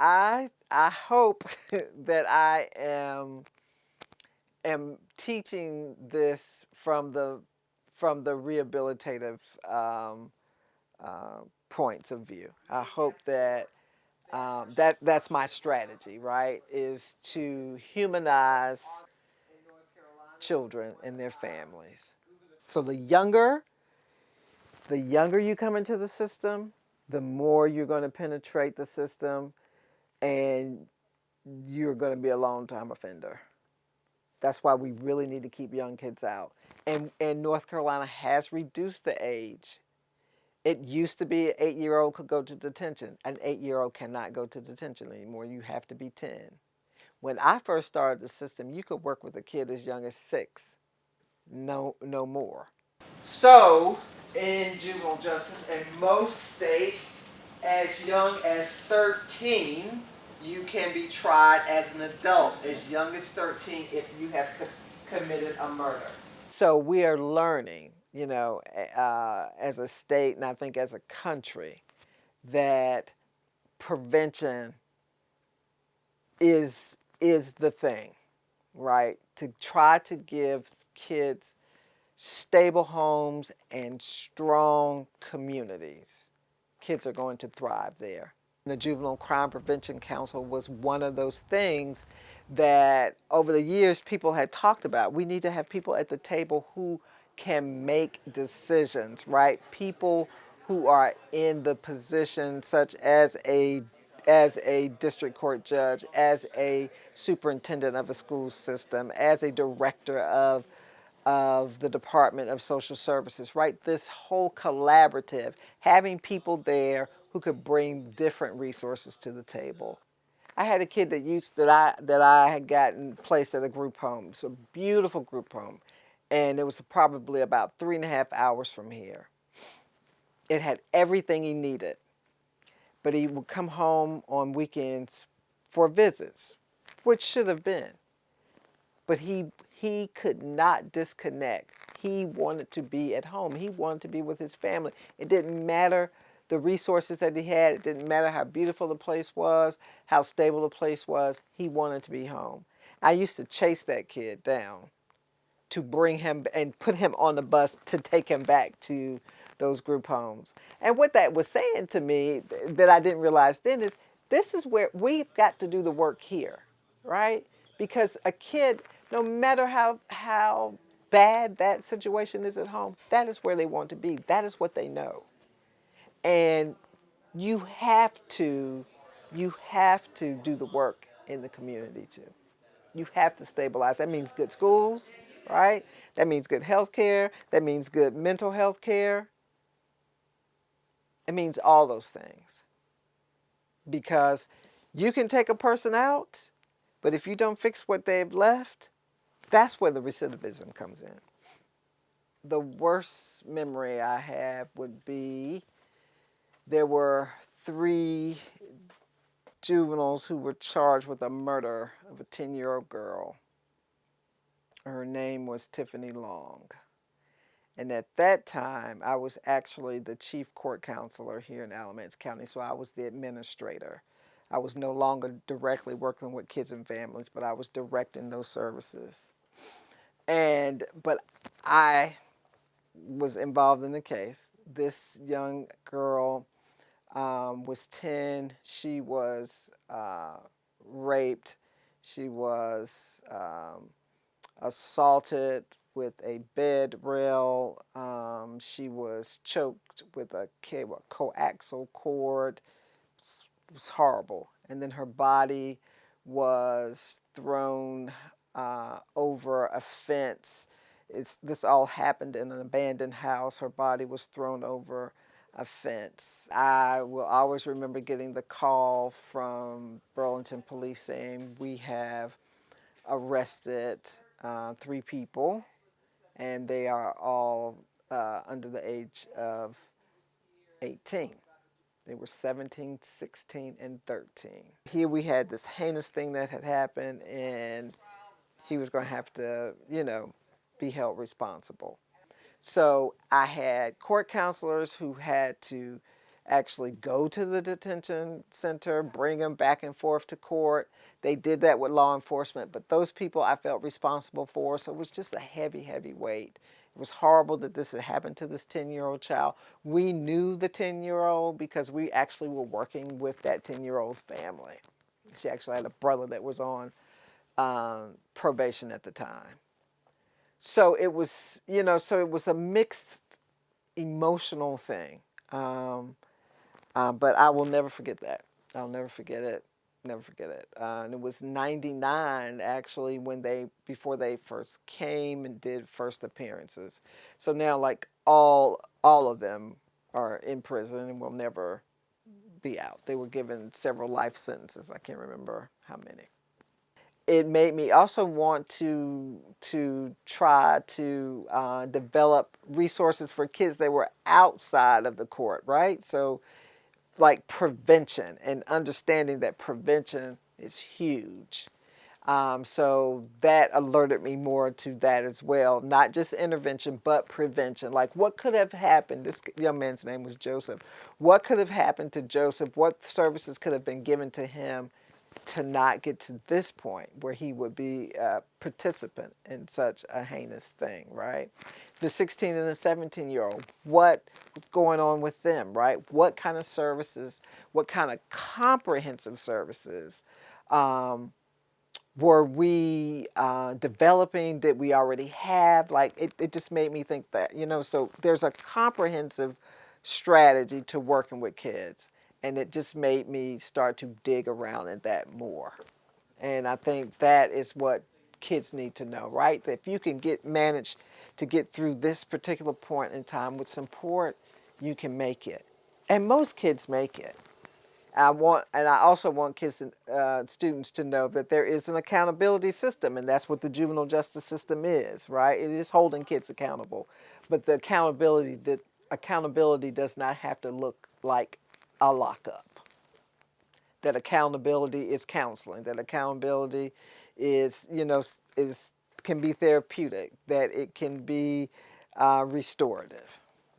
I hope that I am teaching this from the rehabilitative um, points of view. I hope that that's my strategy, right? Is to humanize children and their families. So the younger you come into the system, the more you're going to penetrate the system, and you're going to be a long time offender. That's why we really need to keep young kids out. And North Carolina has reduced the age. It used to be an 8-year-old could go to detention. An 8-year-old cannot go to detention anymore. You have to be 10. When I first started the system, you could work with a kid as young as 6, no more. So, in juvenile justice, in most states, as young as 13, you can be tried as an adult as young as 13 if you have committed a murder. So we are learning, as a state and I think as a country, that prevention is the thing, right? To try to give kids stable homes and strong communities. Kids are going to thrive there. The Juvenile Crime Prevention Council was one of those things that over the years people had talked about. We need to have people at the table who can make decisions, right? People who are in the position such as a district court judge, as a superintendent of a school system, as a director of the Department of Social Services, right? This whole collaborative, having people there who could bring different resources to the table. I had a kid that I had gotten placed at a group home. It's a beautiful group home, and it was probably about 3.5 hours from here. It had everything he needed, but he would come home on weekends for visits, which should have been. But he could not disconnect. He wanted to be at home. He wanted to be with his family. It didn't matter the resources that he had. It didn't matter how beautiful the place was, how stable the place was. He wanted to be home. I used to chase that kid down to bring him and put him on the bus to take him back to those group homes. And what that was saying to me that I didn't realize then is this is where we've got to do the work here, right? Because a kid, no matter how bad that situation is at home, that is where they want to be. That is what they know. And you have to you have to do the work in the community too. You have to stabilize. That means good schools, right? That means good health care. That means good mental health care. It means all those things. Because you can take a person out, but if you don't fix what they've left, that's where the recidivism comes in. The worst memory I have would be there were 3 juveniles who were charged with a murder of a 10-year-old girl. Her name was Tiffany Long. And at that time, I was actually the chief court counselor here in Alamance County, so I was the administrator. I was no longer directly working with kids and families, but I was directing those services. But I was involved in the case. This young girl was 10. She was raped. She was assaulted with a bed rail. She was choked with a coaxial cord. It was horrible. And then her body was thrown over a fence. This all happened in an abandoned house. Her body was thrown over a fence. I will always remember getting the call from Burlington Police saying we have arrested 3 people, and they are all under the age of 18. They were 17, 16, and 13. Here we had this heinous thing that had happened, and he was going to have to, be held responsible. So I had court counselors who had to actually go to the detention center, bring them back and forth to court. They did that with law enforcement, but those people I felt responsible for, so it was just a heavy, heavy weight. It was horrible that this had happened to this 10-year-old child. We knew the 10-year-old because we actually were working with that 10-year-old's family. She actually had a brother that was on probation at the time. So it was, so it was a mixed emotional thing. Um, but I will never forget that. I'll never forget it. Never forget it. And it was '99 actually when before they first came and did first appearances. So now like all of them are in prison and will never be out. They were given several life sentences. I can't remember how many. It made me also want to try to develop resources for kids that were outside of the court, right? So like prevention and understanding that prevention is huge. So that alerted me more to that as well. Not just intervention, but prevention. Like what could have happened? This young man's name was Joseph. What could have happened to Joseph? What services could have been given to him to not get to this point where he would be a participant in such a heinous thing, right? The 16 and the 17-year-old, what's going on with them, right? What kind of services, what kind of comprehensive services were we developing that we already have? Like it just made me think that, so there's a comprehensive strategy to working with kids. And it just made me start to dig around in that more. And I think that is what kids need to know, right? That if you can manage to get through this particular point in time with support, you can make it. And most kids make it. I also want kids, students to know that there is an accountability system, and that's what the juvenile justice system is, right? It is holding kids accountable, but the accountability does not have to look like a lockup. That accountability is counseling. That accountability is, is can be therapeutic. That it can be restorative.